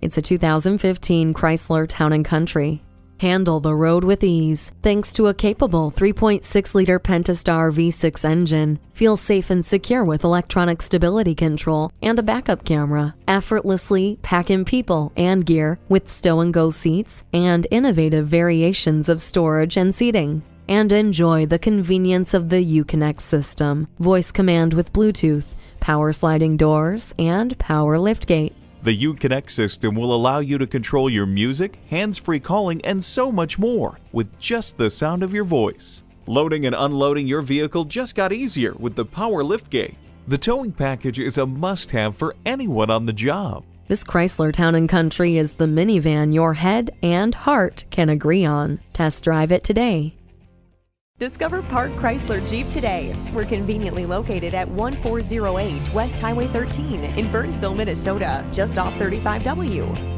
It's a 2015 Chrysler Town & Country. Handle the road with ease thanks to a capable 3.6-liter Pentastar V6 engine. Feel safe and secure with electronic stability control and a backup camera. Effortlessly pack in people and gear with stow-and-go seats and innovative variations of storage and seating. And enjoy the convenience of the Uconnect system, voice command with Bluetooth, power sliding doors, and power liftgate. The Uconnect system will allow you to control your music, hands-free calling, and so much more with just the sound of your voice. Loading and unloading your vehicle just got easier with the power liftgate. The towing package is a must-have for anyone on the job. This Chrysler Town & Country is the minivan your head and heart can agree on. Test drive it today. Discover Park Chrysler Jeep today. We're conveniently located at 1408 West Highway 13 in Burnsville, Minnesota, just off 35W.